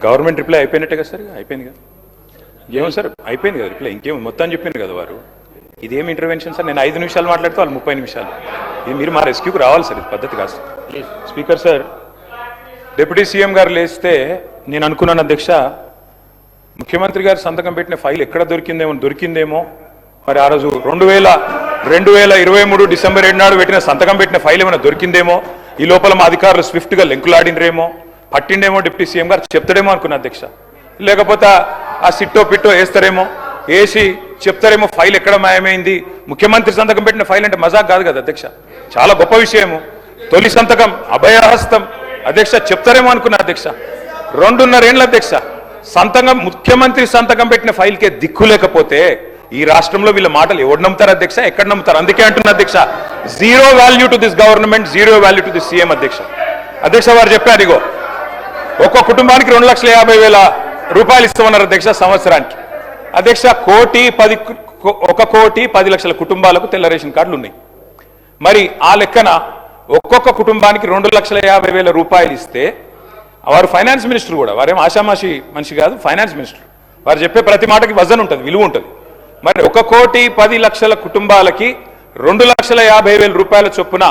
Government reply అయిపోయినట్టే కదా sir, అయిపోయింది కదా, ఏమో సార్ అయిపోయింది కదా రిప్లై, ఇంకేమో మొత్తం చెప్పింది కదా వారు. ఇదేం ఇంటర్వెన్షన్ సార్, నేను 5 నిమిషాలు మాట్లాడితే వాళ్ళు 30 నిమిషాలు. ఇది మీరు మా రెస్క్యూకి రావాలి సార్, ఇది పద్ధతి కాదు. స్పీకర్ సార్, డిప్యూటీ సీఎం గారు లేస్తే నేను అనుకున్నాను అధ్యక్ష, ముఖ్యమంత్రి గారు సంతకం పెట్టిన ఫైల్ ఎక్కడ దొరికిందేమో మరి ఆ రోజు 2023 డిసెంబర్ 7 నాడు సంతకం పెట్టిన ఫైల్ ఏమైనా దొరికిందేమో, ఈ లోపల మా అధికారులు స్విఫ్ట్గా లెంకులాడినరేమో, పట్టిండేమో డిప్యూటీ సీఎం గారు చెప్తాడేమో అనుకున్నా అధ్యక్ష. లేకపోతే ఆ సిట్టో పిట్టో వేస్తారేమో, వేసి చెప్తారేమో ఫైల్ ఎక్కడ మాయమైంది. ముఖ్యమంత్రి సంతకం పెట్టిన ఫైల్ అంటే మజాక్ కాదు కదా అధ్యక్ష, చాలా గొప్ప విషయము. తొలి సంతకం అభయహస్తం అధ్యక్ష, చెప్తారేమో అనుకున్నా అధ్యక్ష. 2.5 ఏళ్ళ అధ్యక్ష సంతకం, ముఖ్యమంత్రి సంతకం పెట్టిన ఫైల్కే దిక్కు లేకపోతే ఈ రాష్ట్రంలో వీళ్ళ మాటలు ఎవరు నమ్ముతారు అధ్యక్ష, ఎక్కడ నమ్ముతారు? అందుకే అంటున్నా అధ్యక్ష, zero value to this government, zero value to this CM అధ్యక్ష. అధ్యక్ష వారు చెప్పారు, ఇగో ఒక్కో కుటుంబానికి 2,50,000 రూపాయలు ఇస్తామన్నారు అధ్యక్ష సంవత్సరానికి. అధ్యక్ష 1,10,00,000 కుటుంబాలకు తెల్ల రేషన్ కార్డులు ఉన్నాయి. మరి ఆ లెక్కన ఒక్కొక్క కుటుంబానికి 2,50,000 రూపాయలు ఇస్తే, వారు ఫైనాన్స్ మినిస్టర్ కూడా, వారేం ఆషామాషి మనిషి కాదు, ఫైనాన్స్ మినిస్టర్. వారు చెప్పే ప్రతి మాటకి వజన్ ఉంటుంది, విలువ ఉంటుంది. మరి 1,10,00,000 కుటుంబాలకి 2,50,000 రూపాయల చొప్పున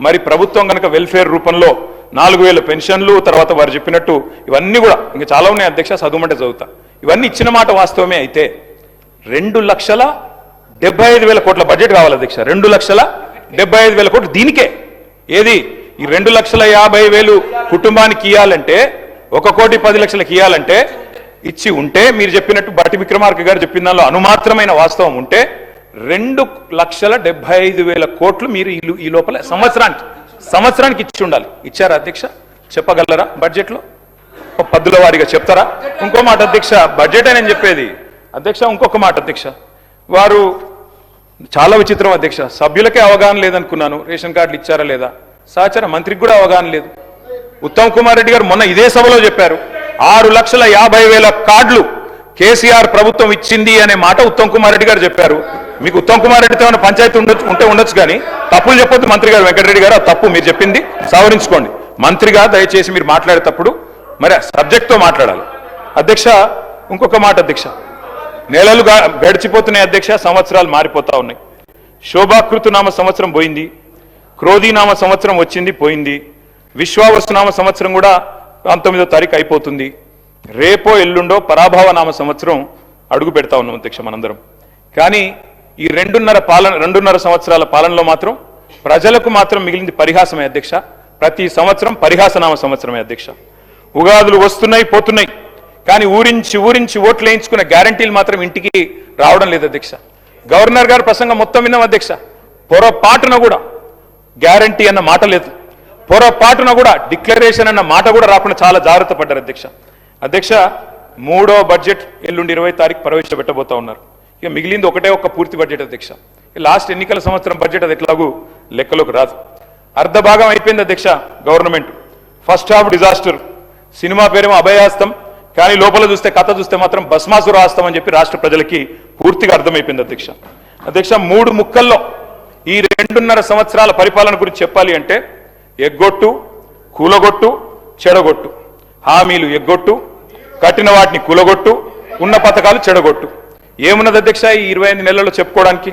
మరి ప్రభుత్వం కనుక వెల్ఫేర్ రూపంలో 4,000 పెన్షన్లు, తర్వాత వారు చెప్పినట్టు ఇవన్నీ కూడా ఇంకా చాలా ఉన్నాయి అధ్యక్ష, చదువుమంటే చదువుతా, ఇవన్నీ ఇచ్చిన మాట వాస్తవమే అయితే 2,75,000 కోట్ల బడ్జెట్ కావాలి అధ్యక్ష. 2,75,000 కోట్లు దీనికే. ఏది ఈ 2,50,000 కుటుంబానికి ఇవ్వాలంటే, 1,10,00,000 ఇవ్వాలంటే ఇచ్చి ఉంటే, మీరు చెప్పినట్టు బట్టి విక్రమార్క గారు చెప్పిన దానిలో అనుమాత్రమైన వాస్తవం ఉంటే 2,75,000 కోట్లు మీరు ఈ లోపల సంవత్సరానికి ఇచ్చి ఉండాలి. ఇచ్చారా అధ్యక్ష? చెప్పగలరా? బడ్జెట్లో పద్దుల వారిగా చెప్తారా? ఇంకో మాట అధ్యక్ష, బడ్జెట్ అని నేను చెప్పేది అధ్యక్ష, ఇంకొక మాట అధ్యక్ష, వారు చాలా విచిత్రం అధ్యక్ష, సభ్యులకే అవగాహన లేదనుకున్నాను, రేషన్ కార్డులు ఇచ్చారా లేదా, సహచర మంత్రికి కూడా అవగాహన లేదు. ఉత్తమ్ కుమార్ రెడ్డి గారు మొన్న ఇదే సభలో చెప్పారు, 6,50,000 కార్డులు కేసీఆర్ ప్రభుత్వం ఇచ్చింది అనే మాట ఉత్తమ్ కుమార్ రెడ్డి గారు చెప్పారు. మీకు ఉత్తమ్ కుమార్ రెడ్డితో ఏమైనా పంచాయతీ ఉండొచ్చు కానీ తప్పులు చెప్పొద్దు మంత్రి గారు. వెంకటరెడ్డి గారు, తప్పు మీరు చెప్పింది సవరించుకోండి. మంత్రిగా దయచేసి మీరు మాట్లాడేటప్పుడు మరి సబ్జెక్ట్తో మాట్లాడాలి అధ్యక్ష. ఇంకొక మాట అధ్యక్ష, నెలలు గడిచిపోతున్నాయి అధ్యక్ష, సంవత్సరాలు మారిపోతా ఉన్నాయి. శోభాకృతనామ సంవత్సరం పోయింది, క్రోధీనామ సంవత్సరం వచ్చింది పోయింది, విశ్వావసునామ సంవత్సరం కూడా 19వ తారీఖు అయిపోతుంది. రేపో ఎల్లుండో పరాభవనామ సంవత్సరం అడుగు పెడతా ఉన్నాం అధ్యక్ష మనందరం. కానీ ఈ 2.5 సంవత్సరాల పాలనలో మాత్రం ప్రజలకు మాత్రం మిగిలింది పరిహాసమే అధ్యక్ష. ప్రతి సంవత్సరం పరిహాసనామ సంవత్సరమే అధ్యక్ష. ఉగాదులు వస్తున్నాయి పోతున్నాయి, కానీ ఊరించి ఓట్లు వేయించుకున్న గ్యారంటీలు మాత్రం ఇంటికి రావడం లేదు అధ్యక్ష. గవర్నర్ గారు ప్రసంగం మొత్తం విన్నాం అధ్యక్ష, పొరపాటున కూడా గ్యారంటీ అన్న మాట లేదు, పొరపాటున కూడా డిక్లరేషన్ అన్న మాట కూడా రాకుండా చాలా జాగ్రత్త పడ్డారు అధ్యక్ష. అధ్యక్ష 3వ బడ్జెట్ ఎల్లుండి 20వ తారీఖు ప్రవేశపెట్టబోతా ఉన్నారు. ఇక మిగిలింది ఒక్క పూర్తి బడ్జెట్ అధ్యక్ష. లాస్ట్ ఎన్నికల సంవత్సరం బడ్జెట్ అది ఎట్లాగూ లెక్కలోకి రాదు. అర్ధ భాగం అయిపోయింది అధ్యక్ష government. First half disaster, cinema పేరేమో అభయహస్తం, కానీ లోపల చూస్తే కథ చూస్తే మాత్రం భస్మాసుర హస్తం అని చెప్పి రాష్ట్ర ప్రజలకి పూర్తిగా అర్థమైపోయింది అధ్యక్ష. అధ్యక్ష 3 ముక్కల్లో ఈ 2.5 సంవత్సరాల పరిపాలన గురించి చెప్పాలి అంటే, ఎగ్గొట్టు, కూలగొట్టు, చెడగొట్టు. హామీలు ఎగ్గొట్టు, కట్టిన వాటిని కూలగొట్టు, ఉన్న పథకాలు చెడగొట్టు. ఏమున్నది అధ్యక్ష ఈ 25 నెలల్లో చెప్పుకోవడానికి?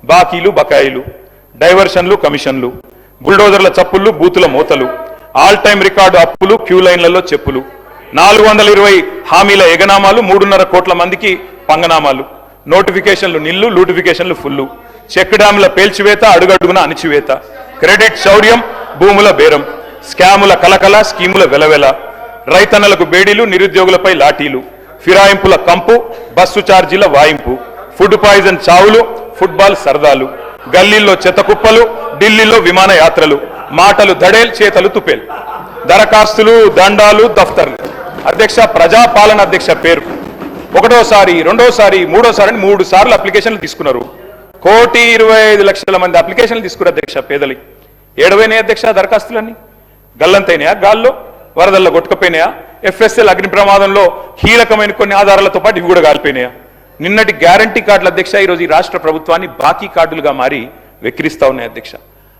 బాకీలు బకాయిలు, డైవర్షన్లు కమిషన్లు, బుల్డోజర్ల చప్పుళ్ళు, బూతుల మూతలు, ఆల్ టైం రికార్డు అప్పులు, క్యూ లైన్లలో చెప్పులు, 420 హామీల ఎగనామాలు, 3.5 కోట్ల మందికి పంగనామాలు, నోటిఫికేషన్లు నిల్లు, లూటిఫికేషన్లు ఫుల్లు, చెక్ డ్యాముల పేల్చివేత, అడుగడుగున అణిచివేత, క్రెడిట్ శౌర్యం, భూముల బేరం, స్కాముల కలకల, స్కీముల వెలవెల, రైతన్నలకు బేడీలు, నిరుద్యోగులపై లాఠీలు, ఫిరాయింపుల కంపు, బస్సు ఛార్జీల వాయింపు, ఫుడ్ పాయిజన్ చావులు, ఫుట్బాల్ సరదాలు, గల్లీల్లో చెత్త కుప్పలు, ఢిల్లీలో విమాన యాత్రలు, మాటలు దడేల్, చేతలు తుపేల్, దరఖాస్తులు, దండాలు, దఫ్తర్లు. అధ్యక్ష ప్రజాపాలన అధ్యక్ష పేరు. 1వసారి 2వసారి 3వసారి అని 3 సార్లు అప్లికేషన్లు తీసుకున్నారు. 1,25,00,000 మంది అప్లికేషన్లు తీసుకున్నారు అధ్యక్ష. పేదలి ఏడవైనాయి అధ్యక్ష దరఖాస్తులన్నీ, గల్లంతైనాయా, గాల్లో వరదల్లో కొట్టుకపోయినాయా, FSL అగ్ని ప్రమాదంలో కీలకమైన కొన్ని ఆధారాలతో పాటు ఇవి కూడా కాలిపోయినాయా? నిన్నటి గ్యారంటీ కార్డులు అధ్యక్ష ఈరోజు ఈ రాష్ట్ర ప్రభుత్వాన్ని బాకీ కార్డులుగా మారి వెక్కిరిస్తా ఉన్నాయి అధ్యక్ష.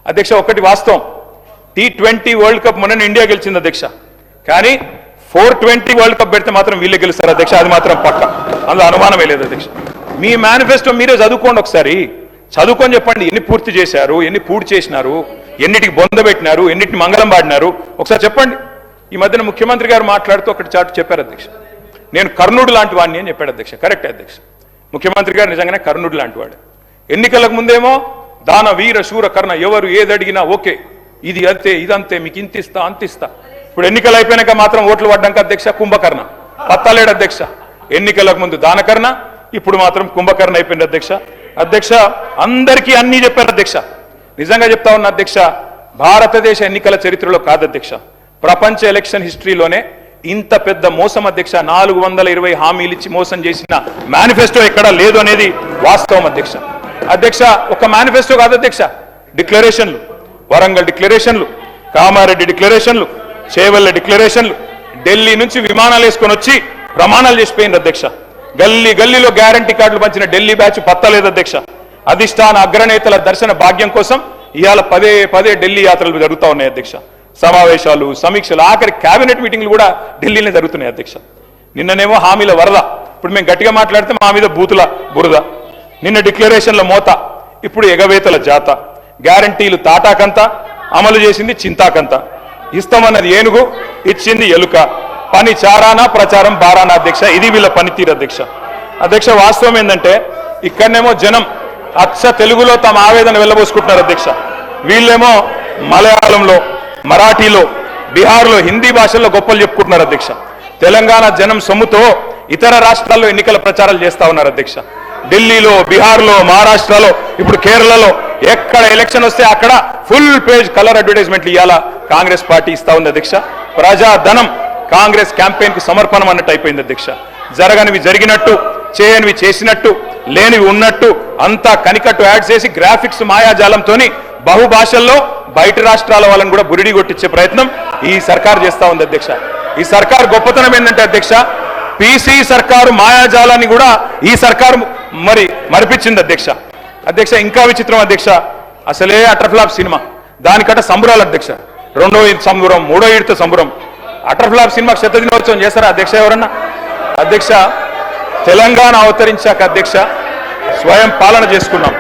అధ్యక్ష ఒకటి వాస్తవం, T20 వరల్డ్ కప్ మొన్న ఇండియా గెలిచింది అధ్యక్ష, కానీ 420 వరల్డ్ కప్ పెడితే మాత్రం వీళ్ళే గెలుస్తారు అధ్యక్ష, అది మాత్రం పక్క, అందులో అనుమానమే లేదు అధ్యక్ష. మీ మేనిఫెస్టో మీరే చదువుకోండి ఒకసారి, చదువుకొని చెప్పండి ఎన్ని పూర్తి చేశారు, ఎన్ని పూర్తి చేసినారు, ఎన్నిటికి బొంద పెట్టినారు, ఎన్నిటిని మంగళం పాడినారు ఒకసారి చెప్పండి. ఈ మధ్యన ముఖ్యమంత్రి గారు మాట్లాడుతూ ఒకటి చాటు చెప్పారు అధ్యక్ష, నేను కర్ణుడు లాంటి వాడిని అని చెప్పాడు అధ్యక్ష. కరెక్ట్ అధ్యక్ష, ముఖ్యమంత్రి గారు నిజంగానే కర్ణుడు లాంటి వాడు. ఎన్నికలకు ముందేమో దాన వీర శూర కర్ణ, ఎవరు ఏది అడిగినా ఓకే, ఇది అంతే ఇదంతే, మీకు ఇంతిస్తా అంతిస్తా. ఇప్పుడు ఎన్నికలు అయిపోయినాక మాత్రం ఓట్లు పడ్డాక అధ్యక్ష కుంభకర్ణ, పత్తాలేడు అధ్యక్ష. ఎన్నికలకు ముందు దానకర్ణ, ఇప్పుడు మాత్రం కుంభకర్ణ అయిపోయింది అధ్యక్ష. అధ్యక్ష అందరికీ అన్నీ చెప్పారు అధ్యక్ష. నిజంగా చెప్తా ఉన్నా అధ్యక్ష, భారతదేశ ఎన్నికల చరిత్రలో కాదు అధ్యక్ష, ప్రపంచ ఎలక్షన్ హిస్టరీలోనే ఇంత పెద్ద మోసం అధ్యక్ష, 420 హామీలు ఇచ్చి మోసం చేసిన మేనిఫెస్టో ఎక్కడా లేదు అనేది వాస్తవం అధ్యక్ష. అధ్యక్ష ఒక మేనిఫెస్టో కాదు అధ్యక్ష, డిక్లరేషన్లు, వరంగల్ డిక్లరేషన్లు, కామారెడ్డి డిక్లరేషన్లు, చేవెళ్ల డిక్లరేషన్లు, ఢిల్లీ నుంచి విమానాలు వేసుకొని వచ్చి ప్రమాణాలు చేసిపోయింది అధ్యక్ష. గల్లీ గల్లీలో గ్యారంటీ కార్డులు పంచిన ఢిల్లీ బ్యాచ్ పత్తలేదు అధ్యక్ష. అధిష్టాన అగ్రనేతల దర్శన భాగ్యం కోసం ఇవాళ పదే ఢిల్లీ యాత్రలు జరుగుతూ ఉన్నాయి అధ్యక్ష. సమావేశాలు, సమీక్షలు, ఆఖరి కేబినెట్ మీటింగ్లు కూడా ఢిల్లీలో జరుగుతున్నాయి అధ్యక్ష. నిన్ననేమో హామీల వరద, ఇప్పుడు మేము గట్టిగా మాట్లాడితే మా మీద బూతుల బురద. నిన్న డిక్లరేషన్ల మోత, ఇప్పుడు ఎగవేతల జాత. గ్యారంటీలు తాటాకంత, అమలు చేసింది చింతాకంత. ఇస్తామన్నది ఏనుగు, ఇచ్చింది ఎలుక. పని చారానా, ప్రచారం బారానా అధ్యక్ష. ఇది వీళ్ళ పనితీరు అధ్యక్ష. అధ్యక్ష వాస్తవం ఏంటంటే ఇక్కడనేమో జనం అచ్చ తెలుగులో తమ ఆవేదన వెళ్ళబోసుకుంటున్నారు అధ్యక్ష. వీళ్ళేమో మలయాళంలో, మరాఠీలో, బీహార్లో, హిందీ భాషల్లో గొప్పలు చెప్పుకుంటున్నారు అధ్యక్ష. తెలంగాణ జనం సొమ్ముతో ఇతర రాష్ట్రాల్లో ఎన్నికల ప్రచారాలు చేస్తా ఉన్నారు అధ్యక్ష. ఢిల్లీలో, బీహార్లో, మహారాష్ట్రలో, ఇప్పుడు కేరళలో ఎక్కడ ఎలక్షన్ వస్తే అక్కడ ఫుల్ పేజ్ కలర్ అడ్వర్టైజ్మెంట్లు ఇవాళ కాంగ్రెస్ పార్టీ ఇస్తా ఉంది అధ్యక్ష. ప్రజాధనం కాంగ్రెస్ క్యాంపెయిన్ కు సమర్పణం అన్నట్టు అయిపోయింది అధ్యక్ష. జరగనివి జరిగినట్టు, చేయనివి చేసినట్టు, లేనివి ఉన్నట్టు అంతా కనికట్టు యాడ్ చేసి గ్రాఫిక్స్ మాయాజాలంతో బహుభాషల్లో బయట రాష్ట్రాల వాళ్ళని కూడా బురిడి కొట్టించే ప్రయత్నం ఈ సర్కార్ చేస్తా ఉంది అధ్యక్ష. ఈ సర్కార్ గొప్పతనం ఏంటంటే అధ్యక్ష, పీసీ సర్కారు మాయాజాలాన్ని కూడా ఈ సర్కారు మరిపించింది అధ్యక్ష. అధ్యక్ష ఇంకా విచిత్రం అధ్యక్ష, అసలే అటర్ఫ్లాప్ సినిమా, దానికట సంబరాలు అధ్యక్ష. 2వ ఈద్ సంబరం, 3వ ఈడ్తో సంబరం. అటర్ఫ్లాప్ సినిమాకి శత దినోత్సవం చేస్తారా అధ్యక్ష ఎవరన్నా? అధ్యక్ష తెలంగాణ అవతరించాక అధ్యక్ష స్వయం పాలన చేసుకున్నాం.